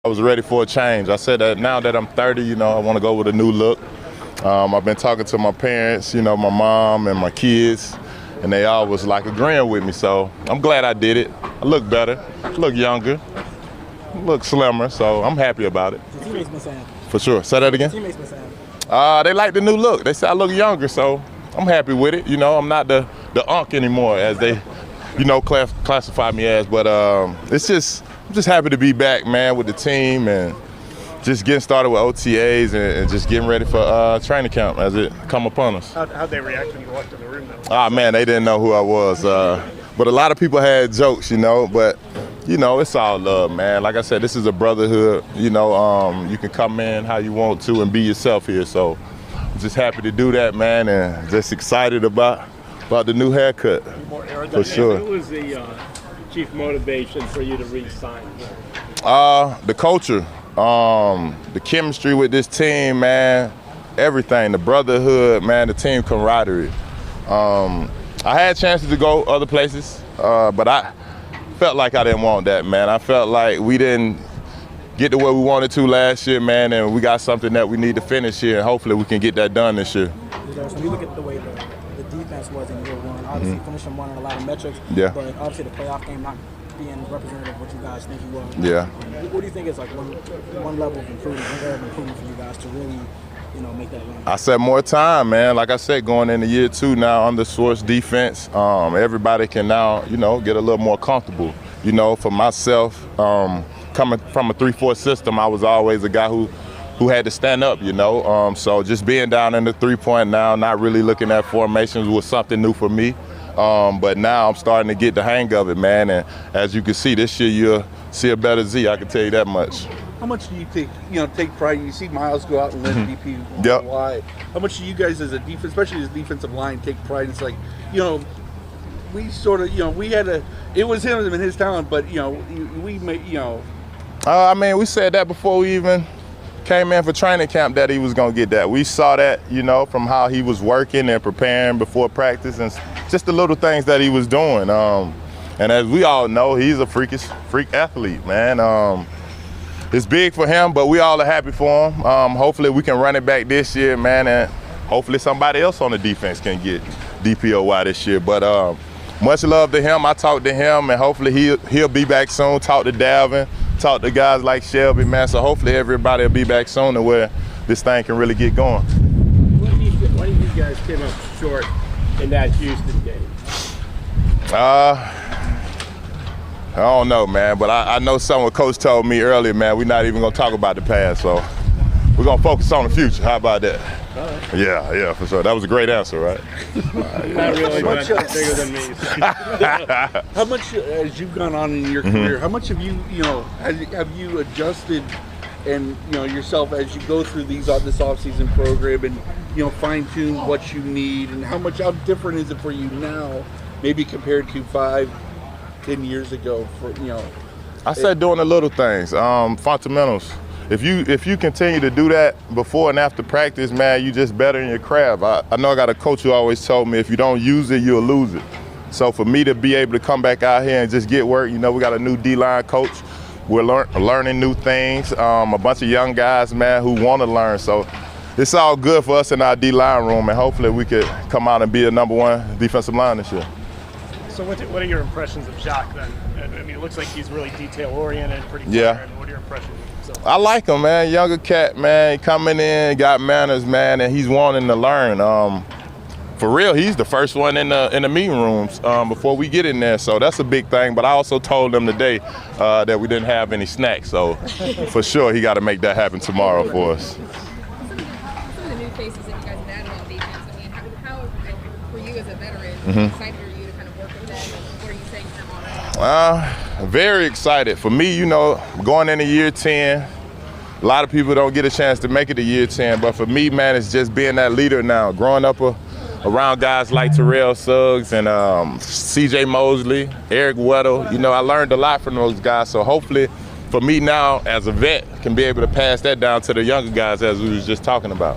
I was ready for a change. I said that now that I'm 30, you know, I want to go with a new look. I've been talking to my parents, you know, my mom and my kids, and they all was like agreeing with me. So I'm glad I did it. I look better, look younger, look slimmer, so I'm happy about it. The teammates been saying. For sure. Say that again? The teammates been saying. They like the new look. They say I look younger, so I'm happy with it. You know, I'm not the unk anymore, as they, you know, classify me as. But I'm just happy to be back, man, with the team and just getting started with OTAs and just getting ready for training camp as it come upon us. How'd they react when you walked in the room, though? Ah, man, they didn't know who I was. But a lot of people had jokes, you know, but, you know, it's all love, man. Like I said, this is a brotherhood, you know, you can come in how you want to and be yourself here. So I'm just happy to do that, man, and just excited about the new haircut, for sure. What was the chief motivation for you to re-sign? The culture, the chemistry with this team, man, everything, the brotherhood, man, the team camaraderie. I had chances to go other places, but I felt like I didn't want that, man. I felt like we didn't get to where we wanted to last year, man, and we got something that we need to finish here, and hopefully we can get that done this year. When you look at the way the defense was in year one, obviously finishing one in a lot of metrics, Yeah. but obviously the playoff game not being representative of what you guys think you was. Yeah. What do you think is like one level of improvement, one area of improvement for you guys to really, you know, make that run? I said more time, man. Like I said, going into year two now under Stewart's defense, everybody can now, you know, get a little more comfortable. You know, for myself, coming from a 3-4 system, I was always a guy who had to stand up, you know. So just being down in the 3-point now, not really looking at formations was something new for me. But now I'm starting to get the hang of it, man. And as you can see, this year you'll see a better Z, I can tell you that much. How much do you take pride? You see Miles go out and win DP Yep. wide. How much do you guys as a defense, especially as defensive line, take pride? It's like, you know, we sort of, you know, it was him and his talent, but, you know, we made, you know. I mean, we said that before we even came in for training camp that he was going to get that. We saw that, you know, from how he was working and preparing before practice and just the little things that he was doing. And as we all know, he's a freak athlete, man. It's big for him, but we all are happy for him. Hopefully we can run it back this year, man, and hopefully somebody else on the defense can get DPOY this year. But much love to him. I talked to him, and hopefully he'll be back soon. Talk to Dalvin, talk to guys like Shelby, man. So hopefully everybody will be back soon to where this thing can really get going. Why do you think you guys came up short in that Houston game? I don't know, man, but I know something what Coach told me earlier, man. We're not even going to talk about the past, so we're going to focus on the future. How about that? All right. Yeah, for sure. That was a great answer, right? Not really, but bigger than me. How much, as you've gone on in your career, how much have you, you know, have you adjusted and, you know, yourself as you go through this offseason program and, you know, fine-tune what you need, and how different is it for you now, maybe compared to 5-10 years ago? For, you know, I said doing the little things, fundamentals. If you continue to do that before and after practice, man, you just better in your craft. I know I got a coach who always told me if you don't use it, you'll lose it. So for me to be able to come back out here and just get work, you know, we got a new D-line coach. We're learning new things. A bunch of young guys, man, who want to learn. So it's all good for us in our D-line room, and hopefully we could come out and be a #1 defensive line this year. So what are your impressions of Jacques then? I mean, it looks like he's really detail-oriented, pretty clear. Yeah. And what are your impressions of himself? I like him, man. Younger cat, man. He coming in, got manners, man, and he's wanting to learn. For real, he's the first one in the meeting rooms before we get in there, so that's a big thing. But I also told him today that we didn't have any snacks, so for sure he got to make that happen tomorrow for us. Some of the new faces that you guys have added on defense, I mean, how for you as a veteran, excited are you to kind of work with them, and what are you saying to them already? Very excited. For me, you know, going into year 10, a lot of people don't get a chance to make it to year 10, but for me, man, it's just being that leader now. Growing up around guys like Terrell Suggs and C.J. Mosley, Eric Weddle, you know, I learned a lot from those guys. So hopefully, for me now, as a vet, can be able to pass that down to the younger guys as we was just talking about.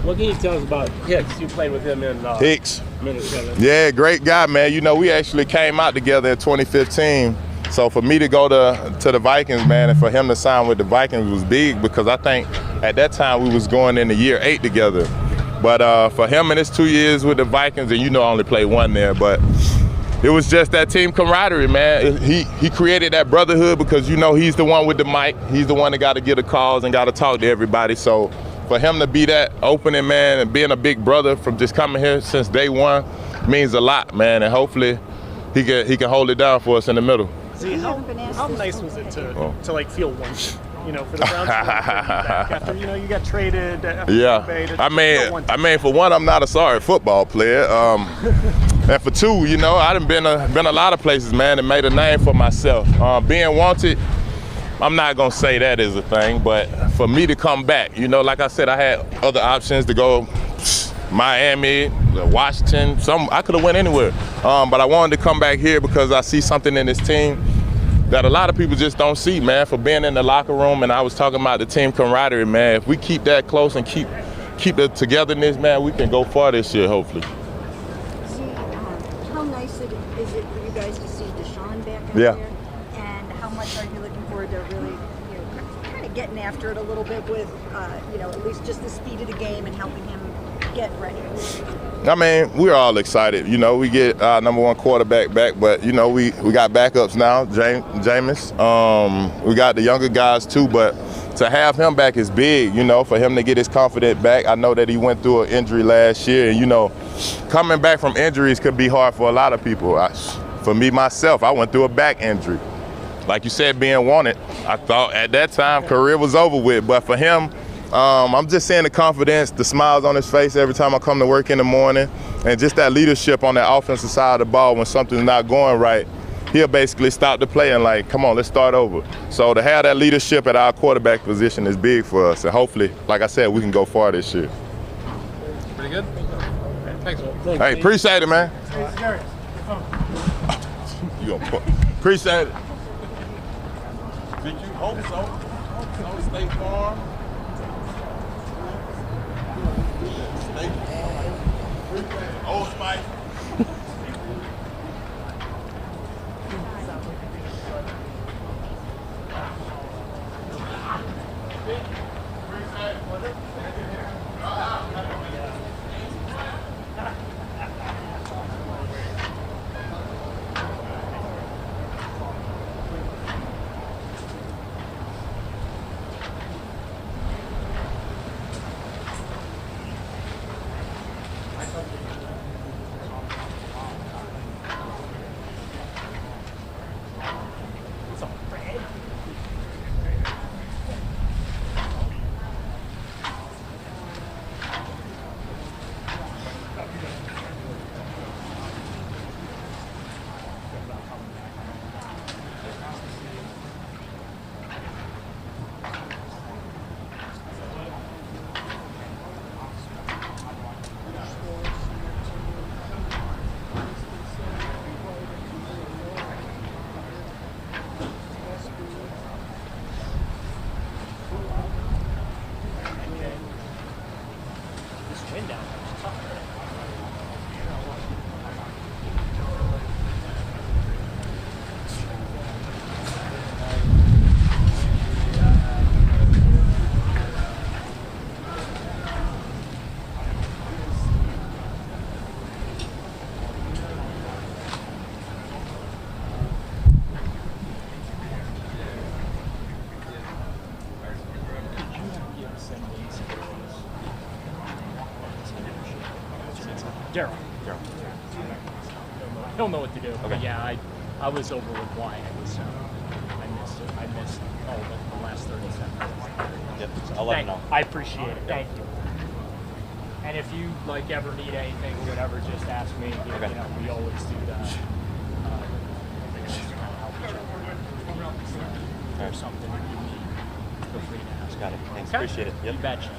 What can you tell us about Hicks? You played with him in Hicks. Minnesota. Yeah, great guy, man. You know, we actually came out together in 2015 So for me to go to the Vikings, man, and for him to sign with the Vikings was big because I think at that time we was going into year 8 together. But for him in his 2 years with the Vikings, and I only played 1 there, but it was just that team camaraderie, man. He created that brotherhood because he's the one with the mic. He's the one that got to get the calls and got to talk to everybody. So for him to be that opening man and being a big brother from just coming here since day 1 means a lot, man. And hopefully he can hold it down for us in the middle. See, how nice was it to like feel wanted? For the Browns back after you got traded. Yeah, I mean, for one, I'm not a sorry football player, and for 2, I done been a lot of places, man, and made a name for myself. Being wanted, I'm not gonna say that is a thing, but for me to come back, like I said, I had other options to go, Miami, Washington. I could have went anywhere, but I wanted to come back here because I see something in this team that a lot of people just don't see, man, for being in the locker room. And I was talking about the team camaraderie, man. If we keep that close and keep the togetherness, man, we can go far this year, hopefully. See, how nice is it for you guys to see Deshaun back out Yeah. there? And how much are you looking forward to really, kind of getting after it a little bit with, at least just the speed of the game and helping him get ready? I mean, we're all excited. We get our number 1 quarterback back, but we got backups now, Jameis. We got the younger guys too, but to have him back is big. For him to get his confidence back. I know that he went through an injury last year, and coming back from injuries could be hard for a lot of people. For me myself, I went through a back injury. Like you said, being wanted, I thought at that time career was over with, but for him, I'm just seeing the confidence, the smiles on his face every time I come to work in the morning, and just that leadership on that offensive side of the ball when something's not going right. He'll basically stop the play and come on, let's start over. So to have that leadership at our quarterback position is big for us, and hopefully, like I said, we can go far this year. Pretty good? Thanks, Will. Hey, appreciate it, man. You gonna appreciate it. Did you hope so? State Farm. Old Spice. Daryl. He'll know what to do. Okay. But yeah, I was over with Wyatt, so I missed it. I missed all the last 30 seconds. Yep, so I'll let him know. I appreciate it. Thank you. And if you ever need anything or whatever, just ask me. Okay. We always do that. Just kind of help each other. If there's something that you need, feel free to ask. Got it. Thanks. Okay? Appreciate it. Yep. You betcha.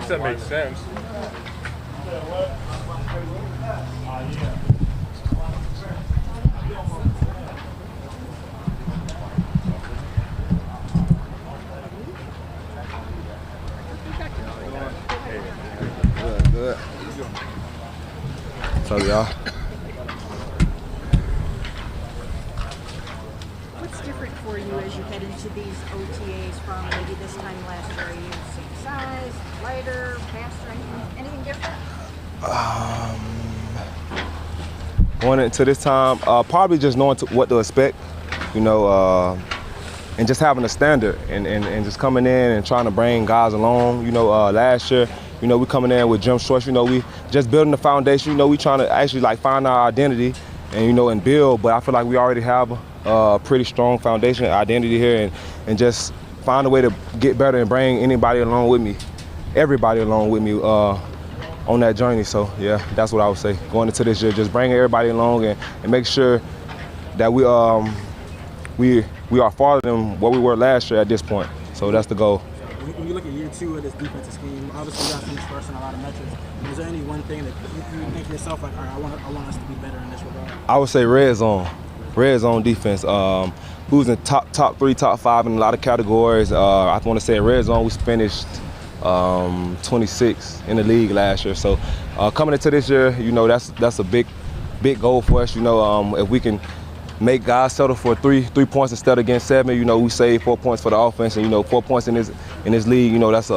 guess that makes sense. Good. So y'all. What's different for you as you head into these OTAs from maybe this time last year? Are you same size, lighter, faster, anything different? Going into this time, probably just knowing what to expect, you know, and just having a standard and just coming in and trying to bring guys along. You know, last year, you know, we coming in with gym shorts. You know, we just building the foundation. You know, we trying to actually like find our identity and, you know, and build. But I feel like we already have a pretty strong foundation identity here and just find a way to get better and bring anybody along with me, everybody along with me on that journey. So yeah, that's what I would say. Going into this year, just bringing everybody along and make sure that we are farther than what we were last year at this point. So that's the goal. When you look at year 2 of this defensive scheme, obviously you got finished first in a lot of metrics. Is there any one thing that you think to yourself like, all right, I want us to be better in this regard? I would say red zone defense. We was in top 3, top 5 in a lot of categories. I want to say in red zone we finished 26 in the league last year. So coming into this year, you know, that's a big goal for us. You know, if we can make guys settle for three points instead of getting 7, you know, we save 4 points for the offense, and you know, 4 points in this league, you know, that's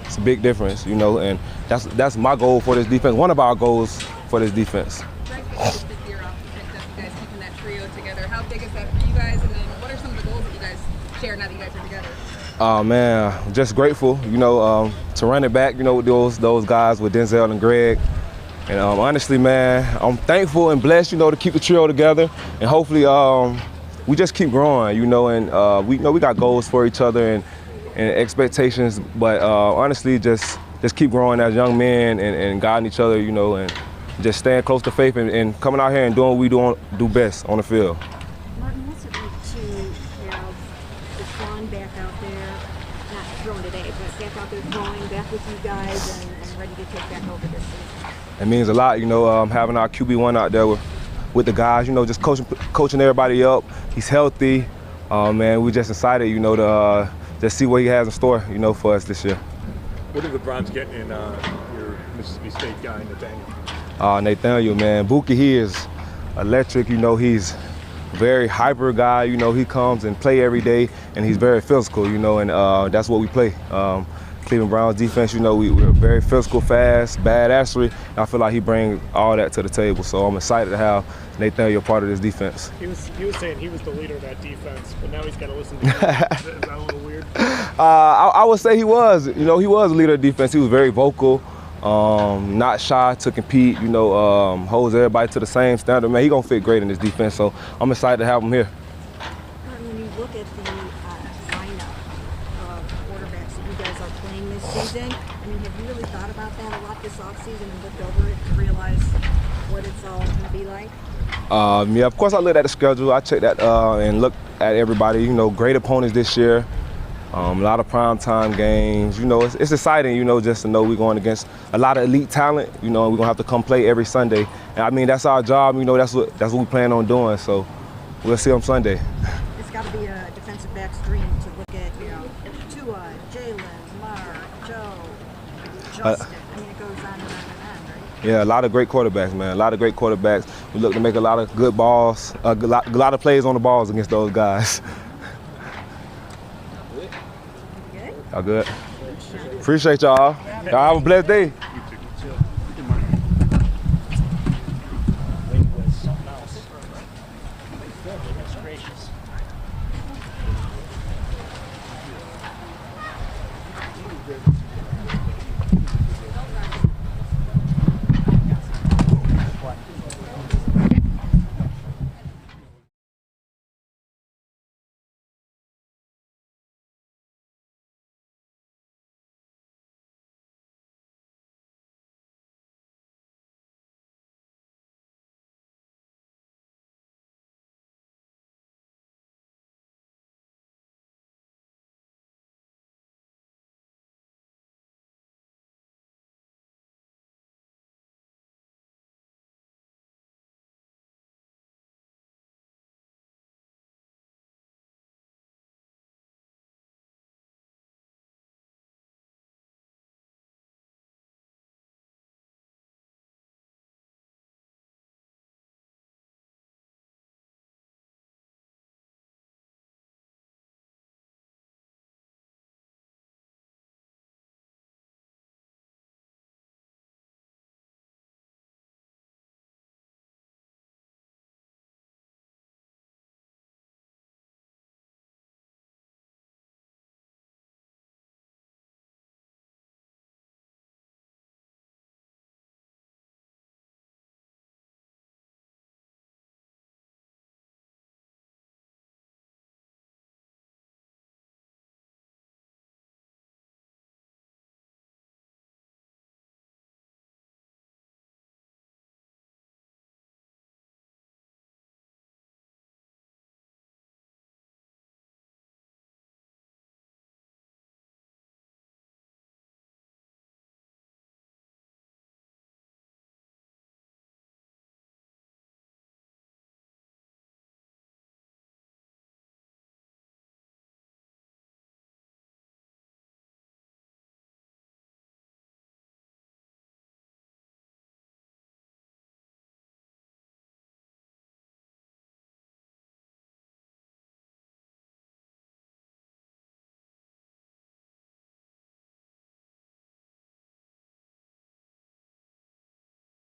it's a big difference, you know, and that's my goal for this defense. One of our goals for this defense. Greg picked this fifth year off and picked up you guys keeping that trio together. How big is that for you guys? And then what are some of the goals that you guys share now that you guys are together? Oh man, just grateful, you know, to run it back, you know, with those guys with Denzel and Greg. And honestly, man, I'm thankful and blessed, you know, to keep the trio together. And hopefully we just keep growing, you know, and we know we got goals for each other and expectations. But honestly, just keep growing as young men and guiding each other, you know, and just staying close to faith and coming out here and doing what we do best on the field. Martin, what's it like to have Deshaun back out there, not throwing today, but back out there throwing, back with you guys and ready to take back over this season? It means a lot, you know, having our QB1 out there with the guys, you know, just coaching everybody up. He's healthy, man. We're just excited, you know, to just see what he has in store, you know, for us this year. What did the Browns get in your Mississippi State guy, Nathaniel? Nathaniel, man, Buki, he is electric. You know, he's a very hyper guy. You know, he comes and play every day, and he's very physical. You know, and that's what we play. Cleveland Browns defense, you know, we're very physical, fast, badassery. I feel like he brings all that to the table. So I'm excited to have Nathaniel part of this defense. He was saying he was the leader of that defense, but now he's got to listen to you. Is that a little weird? I would say he was. You know, he was a leader of defense. He was very vocal, not shy to compete. You know, holds everybody to the same standard. Man, he's gonna fit great in this defense. So I'm excited to have him here. When you look at the lineup of quarterbacks that you guys are playing this season, I mean, have you really thought about that a lot this offseason and looked over it to realize what it's all going to be like? Yeah, of course I looked at the schedule. I checked that and looked at everybody. You know, great opponents this year. A lot of primetime games. You know, it's exciting, you know, just to know we're going against a lot of elite talent, you know, and we're going to have to come play every Sunday. And I mean, that's our job, you know, that's what we plan on doing. So we'll see on Sunday. It's got to be a defensive back's dream to look at, you know, Tua, Jalen, Mark, Joe, Justin. I mean, it goes on and on and on, right? Yeah, a lot of great quarterbacks, man. A lot of great quarterbacks. We look to make a lot of good balls, a lot of plays on the balls against those guys. Y'all good? Appreciate y'all. Y'all have a blessed day.